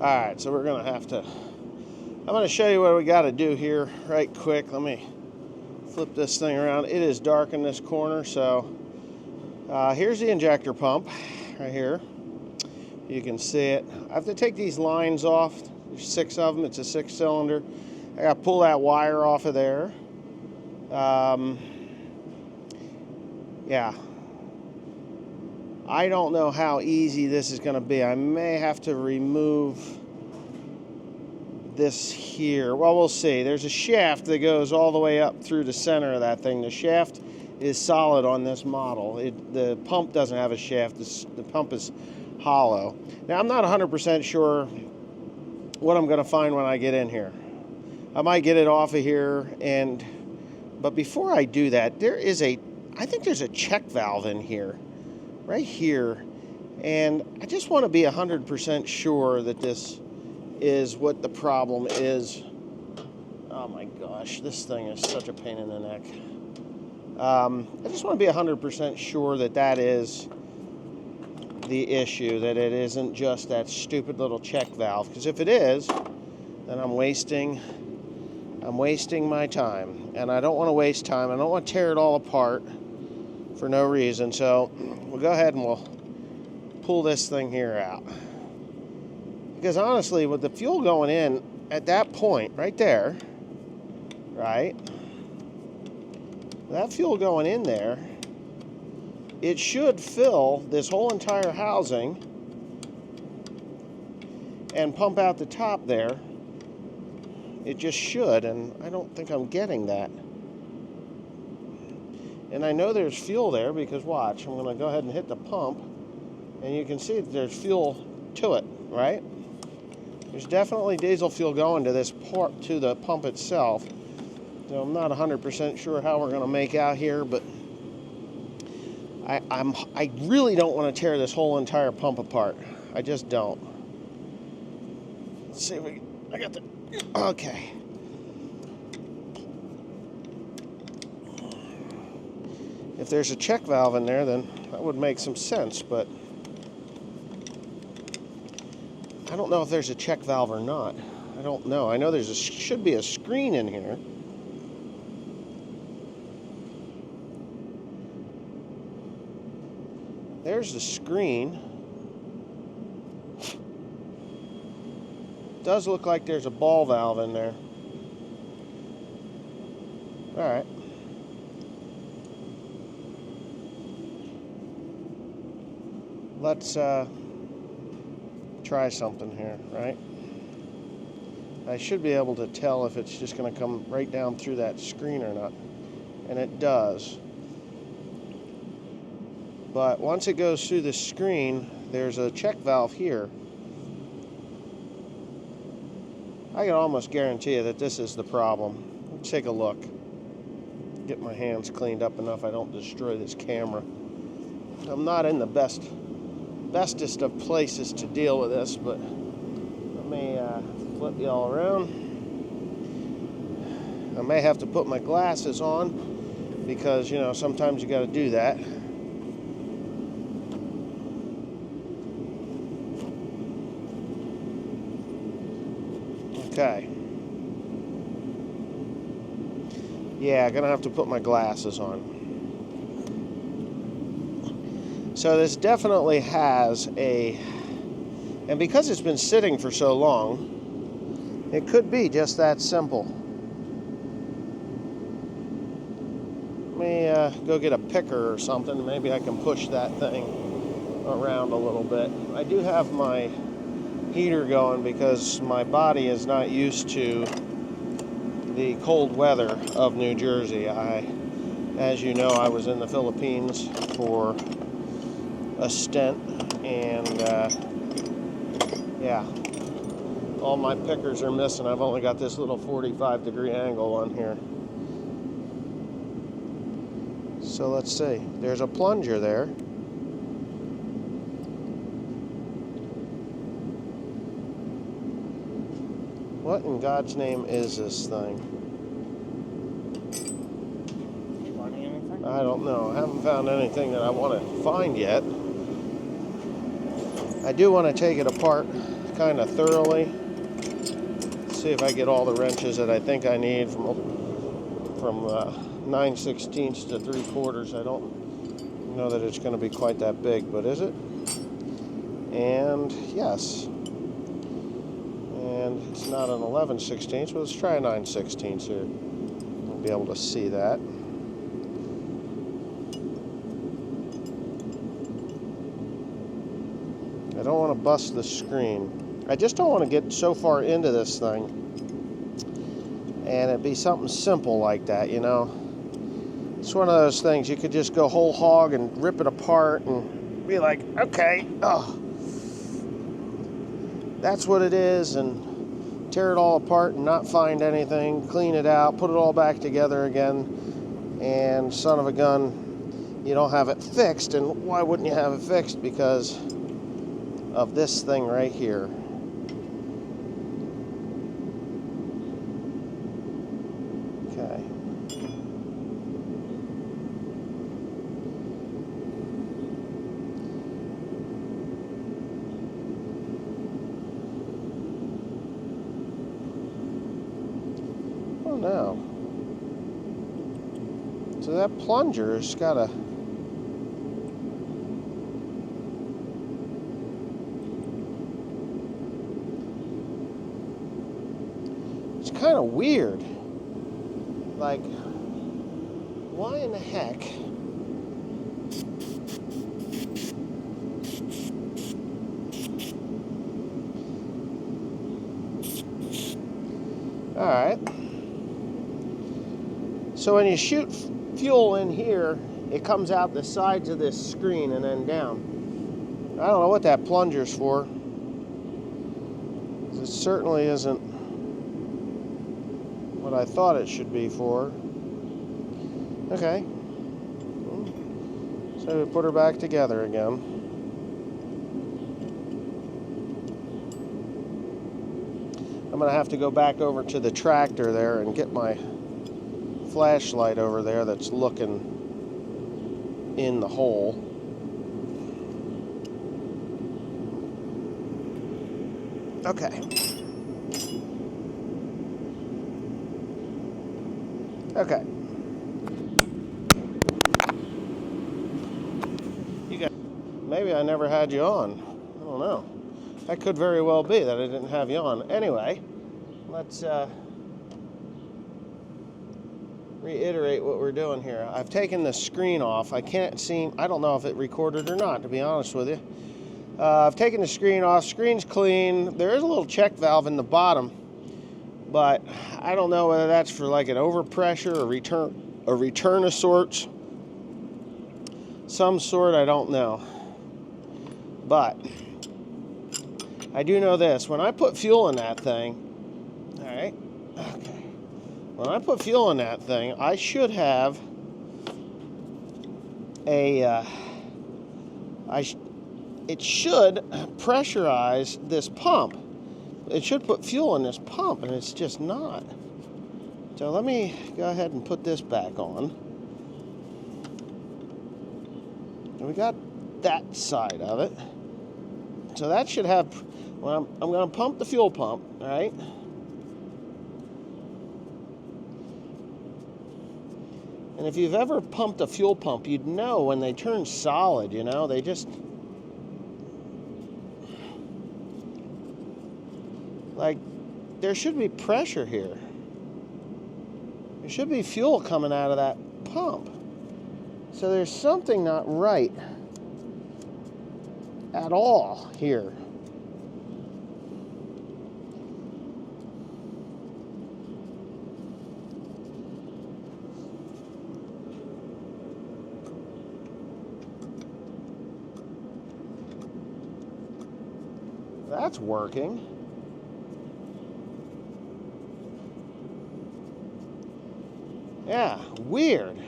Alright, so we're going to have to... I'm going to show you what we got to do here right quick. Let me flip this thing around. It is dark in this corner, so here's the injector pump right here. You can see it. I have to take these lines off. There's 6 of them. It's a 6-cylinder. I got to pull that wire off of there. Yeah. I don't know how easy this is going to be. I may have to remove this here. Well, we'll see. There's a shaft that goes all the way up through the center of that thing. The shaft is solid on this model. The pump doesn't have a shaft. The pump is hollow. Now, I'm not 100% sure what I'm going to find when I get in here. I might get it off of here, but before I do that, I think there's a check valve in here, right here, and I just want to be 100% sure that this is what the problem is. Oh my gosh, this thing is such a pain in the neck. I just want to be 100% sure that that is the issue, that it isn't just that stupid little check valve, because if it is, then I'm wasting my time, and I don't want to waste time. I don't want to tear it all apart for no reason. So we'll go ahead and we'll pull this thing here out, because honestly, with the fuel going in at that point right there, right, that fuel going in there, it should fill this whole entire housing and pump out the top there. It just should, and I don't think I'm getting that. And I know there's fuel there because, watch, I'm going to go ahead and hit the pump, and you can see that there's fuel to it, right? There's definitely diesel fuel going to this port, to the pump itself. So I'm not 100% sure how we're going to make out here, but I really don't want to tear this whole entire pump apart. I just don't. Let's see if I got the... Okay. If there's a check valve in there, then that would make some sense, but I don't know if there's a check valve or not. I don't know. I know should be a screen in here. There's the screen. Does look like there's a ball valve in there. All right. Let's try something here, right? I should be able to tell if it's just going to come right down through that screen or not. And it does. But once it goes through the screen, there's a check valve here. I can almost guarantee you that this is the problem. Let's take a look. Get my hands cleaned up enough I don't destroy this camera. I'm not in the bestest of places to deal with this, but let me flip you all around. I may have to put my glasses on because, you know, sometimes you got to do that. Okay. Yeah, gonna have to put my glasses on. So this definitely has and because it's been sitting for so long, it could be just that simple. Let me go get a picker or something. Maybe I can push that thing around a little bit. I do have my heater going because my body is not used to the cold weather of New Jersey. As you know, I was in the Philippines for a stint, and yeah, all my pickers are missing. I've only got this little 45-degree angle on here. So let's see. There's a plunger there. What in God's name is this thing? Finding anything? I don't know. I haven't found anything that I want to find yet. I do want to take it apart kind of thoroughly. See if I get all the wrenches that I think I need from 9/16 to 3/4. I don't know that it's going to be quite that big, but is it? And yes. And it's not an 11/16, but let's try a 9/16 here. We'll be able to see that. I don't want to bust the screen. I just don't want to get so far into this thing and it be something simple like that, you know. It's one of those things you could just go whole hog and rip it apart and be like, okay, oh, that's what it is, and tear it all apart and not find anything, clean it out, put it all back together again, and son of a gun, you don't have it fixed. And why wouldn't you have it fixed? Because of this thing right here. Okay. Oh no. So that plunger's got a kind of weird. Like, why in the heck? All right. So when you shoot fuel in here, it comes out the sides of this screen and then down. I don't know what that plunger's for. It certainly isn't what I thought it should be for. Okay. So we put her back together again. I'm going to have to go back over to the tractor there and get my flashlight over there that's looking in the hole. Okay. Okay. Maybe I never had you on. I don't know. That could very well be that I didn't have you on. Anyway, let's reiterate what we're doing here. I've taken the screen off. I don't know if it recorded or not, to be honest with you. I've taken the screen off. Screen's clean. There is a little check valve in the bottom, but I don't know whether that's for like an overpressure or return of sorts. Some sort, I don't know. But I do know this. When I put fuel in that thing, all right, okay. When I put fuel in that thing, I should have it should pressurize this pump. It should put fuel in this pump, and it's just not. So let me go ahead and put this back on. And we got that side of it. So that should have, well, I'm going to pump the fuel pump, all right? And if you've ever pumped a fuel pump, you'd know when they turn solid, you know, they just, like, there should be pressure here. There should be fuel coming out of that pump. So there's something not right at all here. That's working. Yeah, weird.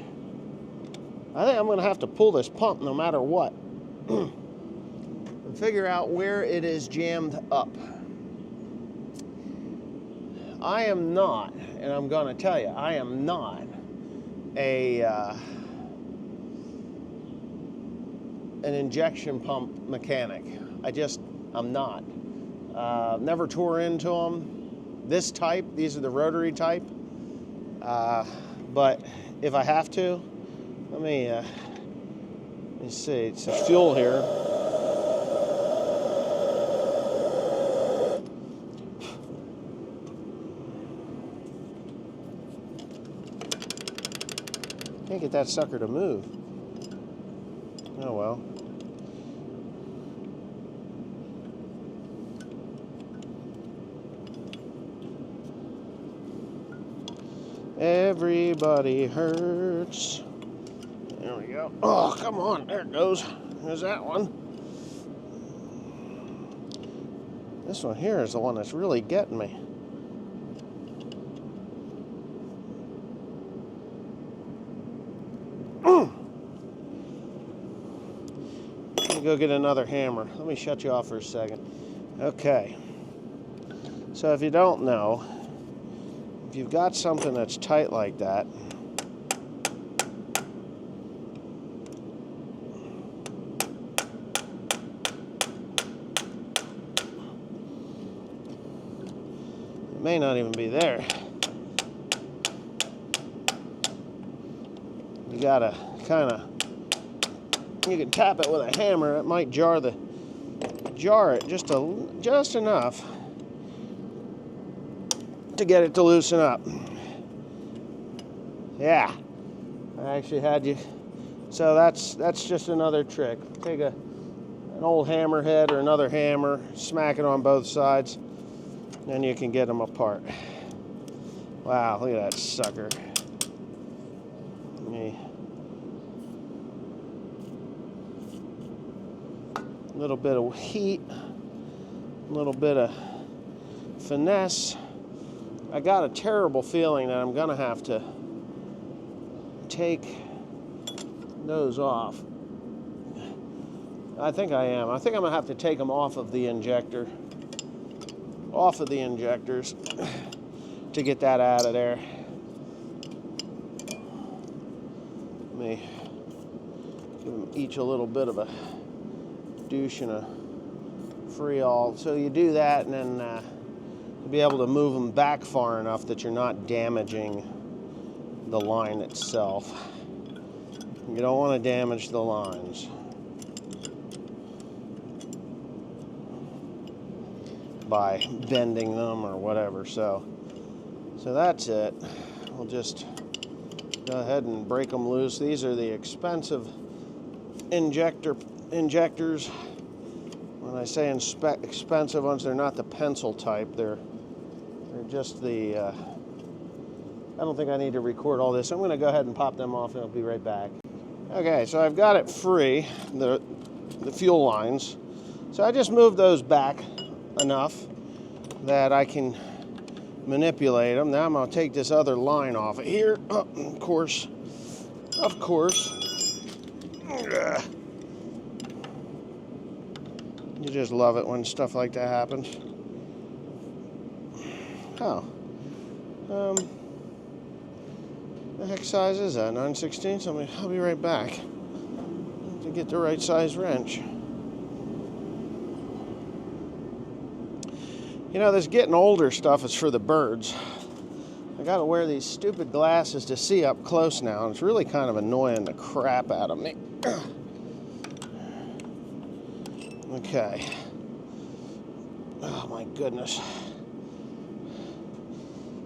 I think I'm going to have to pull this pump no matter what. And figure out where it is jammed up. I am not, and I'm going to tell you, I am not an injection pump mechanic. I'm not. Never tore into them. This type, these are the rotary type. But if I have to, let me see. It's a fuel here. Can't get that sucker to move. Oh well. Everybody hurts. There we go. Oh, come on. There it goes. There's that one. This one here is the one that's really getting me. Let me go get another hammer. Let me shut you off for a second. Okay. So if you don't know, if you've got something that's tight like that, it may not even be there. You gotta kind of, you can tap it with a hammer. It might jar it just enough to get it to loosen up. Yeah, I actually had you. So that's just another trick. Take an old hammer head or another hammer, smack it on both sides, and you can get them apart. Wow, look at that sucker. A little bit of heat, a little bit of finesse. I got a terrible feeling that I'm gonna have to take those off. I think I am. I think I'm gonna have to take them off of the injectors to get that out of there. Let me give them each a little bit of a douche and a free-all. So you do that, and then you'll be able to move them back far enough that you're not damaging the line itself. You don't want to damage the lines. By bending them or whatever. So that's it. We'll just go ahead and break them loose. These are the expensive injectors. When I say expensive ones, they're not the pencil type. They're just the. I don't think I need to record all this. I'm going to go ahead and pop them off, and I'll be right back. Okay, so I've got it free, the fuel lines. So I just moved those back enough that I can manipulate them. Now I'm going to take this other line off of here. Oh, of course. You just love it when stuff like that happens. Oh. The heck size is that? 9/16? I'll be right back to get the right size wrench. You know, this getting older stuff is for the birds. I gotta wear these stupid glasses to see up close now, and it's really kind of annoying the crap out of me. Okay. Oh my goodness.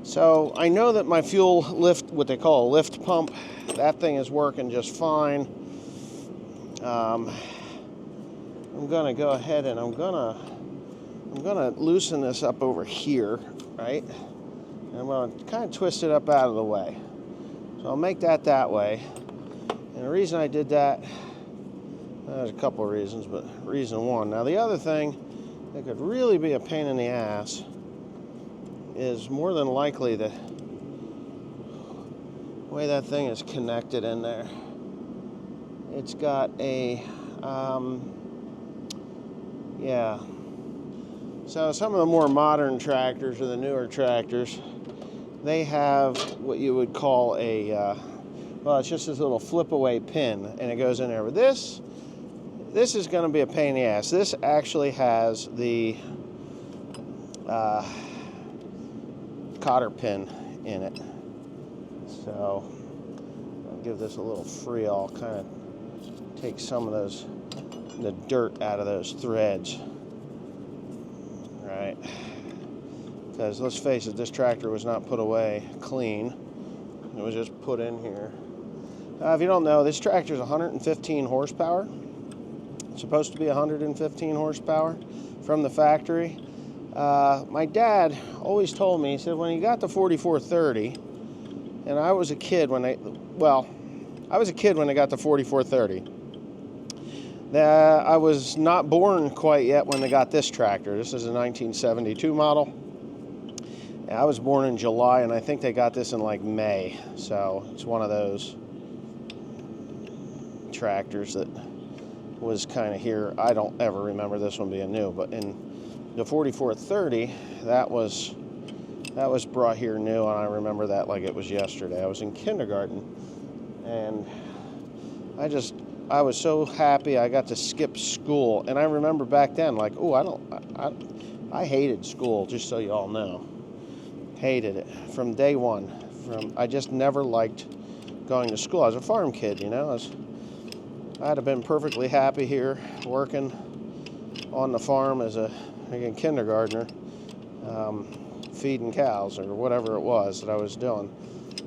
So I know that my fuel lift, what they call a lift pump, that thing is working just fine. I'm gonna go ahead and I'm gonna loosen this up over here, right? And I'm gonna kind of twist it up out of the way. So I'll make that way. And the reason I did that, there's a couple of reasons, but reason one. Now the other thing that could really be a pain in the ass is more than likely the way that thing is connected in there. It's got a, yeah. So some of the more modern tractors or the newer tractors, they have what you would call a, well, it's just this little flip away pin, and it goes in there. But this is going to be a pain in the ass. This actually has the cotter pin in it. So I'll give this a little free. I'll kind of take some of the dirt out of those threads, right? Because let's face it, this tractor was not put away clean. It was just put in here. If you don't know, this tractor is 115 horsepower. It's supposed to be 115 horsepower from the factory. My dad always told me, he said, when he got the 4430, and I was a kid when I was a kid when I got the 4430. I was not born quite yet when they got this tractor. This is a 1972 model. I was born in July, and I think they got this in like May. So it's one of those tractors that was kind of here. I don't ever remember this one being new, but in the 4430, that was brought here new, and I remember that like it was yesterday. I was in kindergarten, and I was so happy I got to skip school. And I remember back then, like, I hated school, just so you all know. Hated it from day one. I just never liked going to school. I was a farm kid, you know. I'd have been perfectly happy here working on the farm as a kindergartner, feeding cows or whatever it was that I was doing.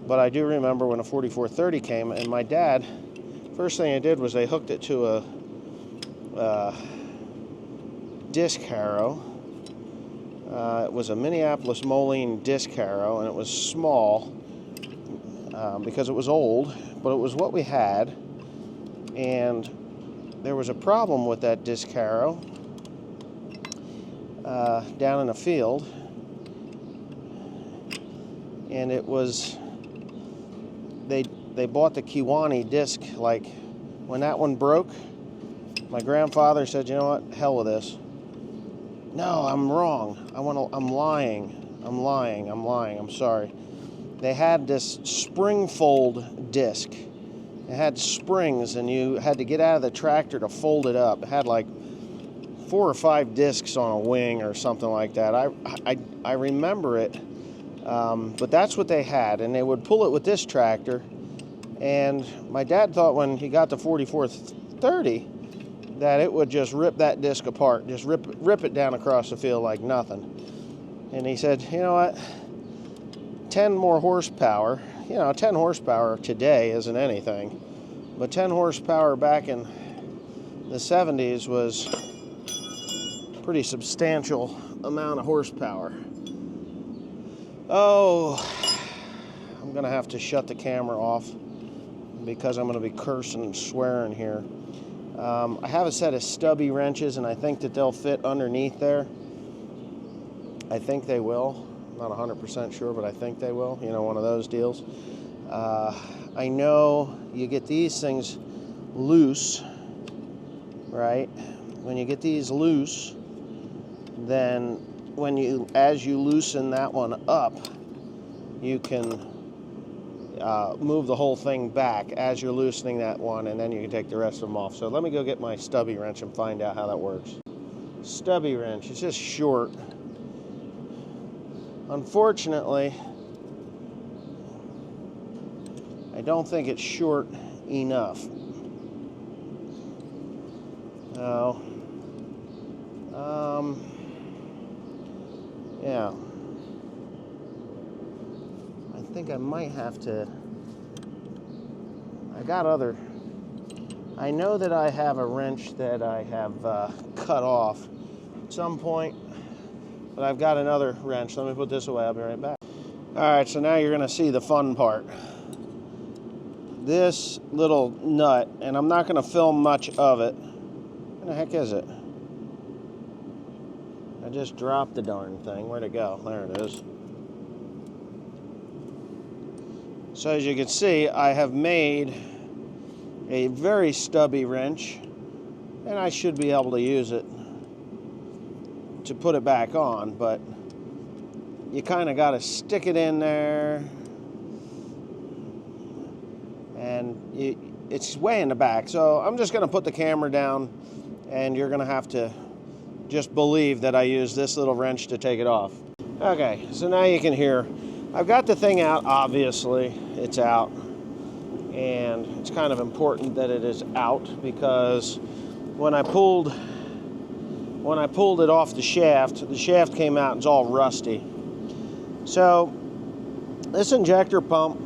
But I do remember when a 4430 came, and my dad, first thing he did was they hooked it to a disc harrow. It was a Minneapolis Moline disc harrow, and it was small because it was old, but it was what we had. And there was a problem with that disc harrow down in the field, and it was they bought the Kiwani disc. Like when that one broke, my grandfather said, "You know what? Hell with this. No, I'm wrong. I'm lying. I'm sorry." They had this spring fold disc. It had springs, and you had to get out of the tractor to fold it up. It had like 4 or 5 discs on a wing or something like that. I remember it, but that's what they had, and they would pull it with this tractor. And my dad thought when he got the 4430 that it would just rip that disc apart, just rip it down across the field like nothing. And he said, you know what, 10 more horsepower, 10 horsepower today isn't anything, but 10 horsepower back in the 70s was a pretty substantial amount of horsepower. Oh, I'm gonna have to shut the camera off because I'm gonna be cursing and swearing here. I have a set of stubby wrenches, and I think that they'll fit underneath there. I think they will. I'm not 100% sure, but I think they will. One of those deals. I know you get these things loose, right? When you get these loose, then as you loosen that one up, you can move the whole thing back as you're loosening that one, and then you can take the rest of them off. So let me go get my stubby wrench and find out how that works. Stubby wrench, it's just short. Unfortunately, I don't think it's short enough. No. Yeah. I think I might have to. I know that I have a wrench that I have cut off at some point, but I've got another wrench. Let me put this away. I'll be right back. All right, so now you're going to see the fun part. This little nut, and I'm not going to film much of it. Where the heck is it? I just dropped the darn thing. Where'd it go? There it is. So as you can see, I have made a very stubby wrench, and I should be able to use it to put it back on, but you kind of got to stick it in there, and it's way in the back. So I'm just going to put the camera down, and you're going to have to just believe that I use this little wrench to take it off. Okay, so now you can hear. I've got the thing out, obviously. It's out. And it's kind of important that it is out because when I pulled it off the shaft came out and it's all rusty. So this injector pump,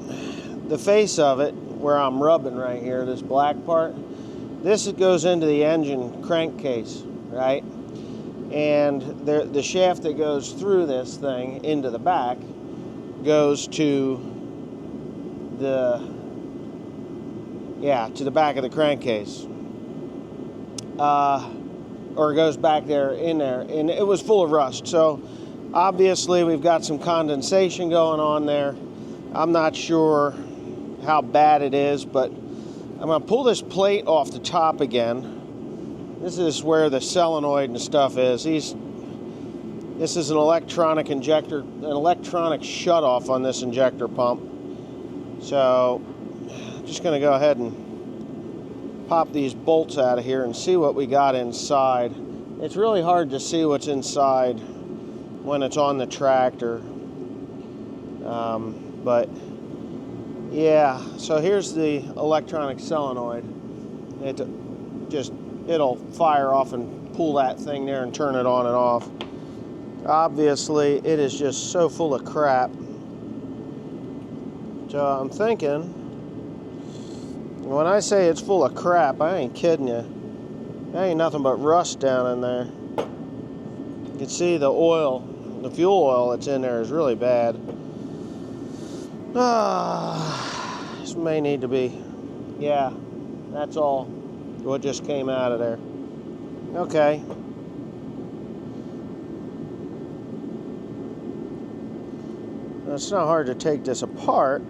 the face of it, where I'm rubbing right here, this black part, this goes into the engine crankcase, right? And the shaft that goes through this thing into the back goes to the back of the crankcase. Or it goes back there in there, and it was full of rust. So obviously we've got some condensation going on there. I'm not sure how bad it is, but I'm going to pull this plate off the top again. This is where the solenoid and stuff is. This is an electronic injector, an electronic shutoff on this injector pump. So I'm just going to go ahead and pop these bolts out of here and see what we got inside. It's really hard to see what's inside when it's on the tractor. But yeah, so here's the electronic solenoid. It'll fire off and pull that thing there and turn it on and off. Obviously, it is just so full of crap. So I'm thinking, when I say it's full of crap, I ain't kidding you. There ain't nothing but rust down in there. You can see the oil, the fuel oil that's in there is really bad. This may need to be, yeah, that's all what just came out of there. Okay. It's not hard to take this apart.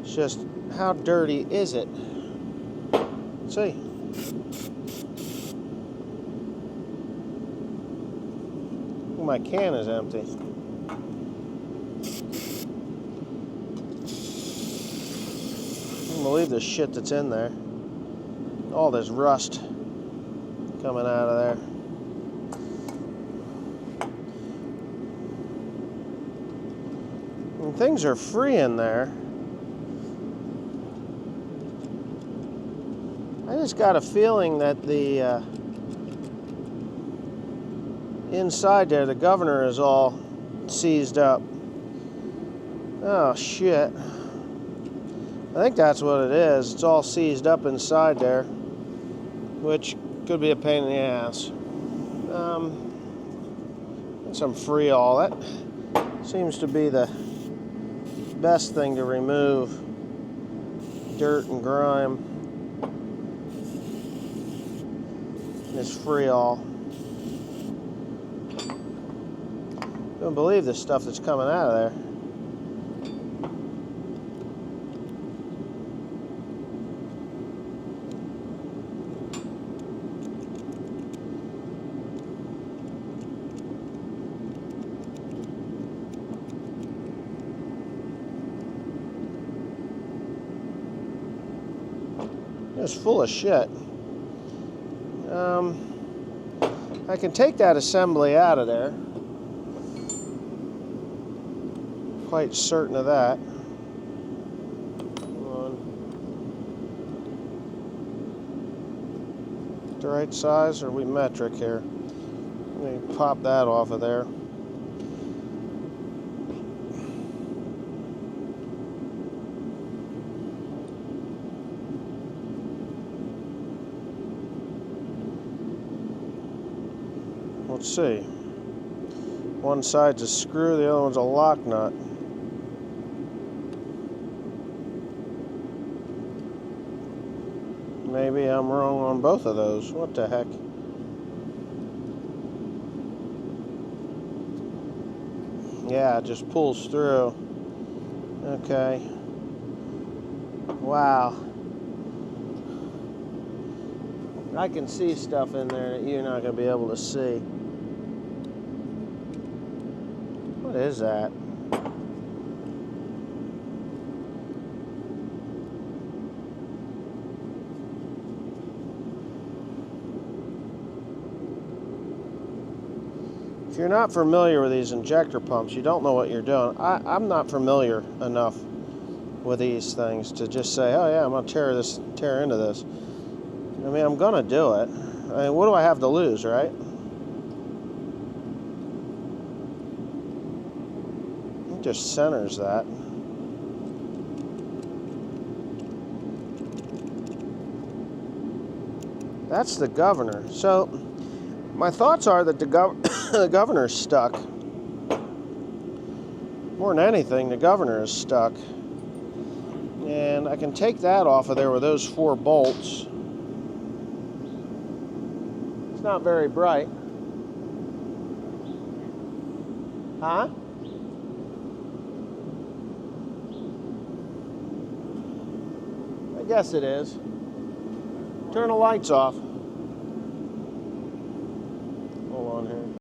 It's just, how dirty is it? Let's see. My can is empty. I can't believe the shit that's in there. All this rust coming out of there. And things are free in there. I just got a feeling that the inside there, the governor is all seized up. Oh shit. I think that's what it is. It's all seized up inside there, which could be a pain in the ass. Some Freol. That seems to be the best thing to remove dirt and grime. This Freol. Couldn't believe the stuff that's coming out of there. It's full of shit. I can take that assembly out of there. Quite certain of that. Come on. The right size, or are we metric here? Let me pop that off of there. Let's see. One side's a screw, the other one's a lock nut. Maybe I'm wrong on both of those. What the heck? Yeah, it just pulls through. Okay. Wow. I can see stuff in there that you're not going to be able to see. What is that? If you're not familiar with these injector pumps, you don't know what you're doing. I'm not familiar enough with these things to just say, oh yeah, I'm gonna tear into this. I mean, I'm gonna do it. I mean, what do I have to lose, right? It just centers that. That's the governor. So my thoughts are that the governor's stuck. More than anything, the governor is stuck. And I can take that off of there with those 4 bolts. It's not very bright. Huh? I guess it is. Turn the lights off.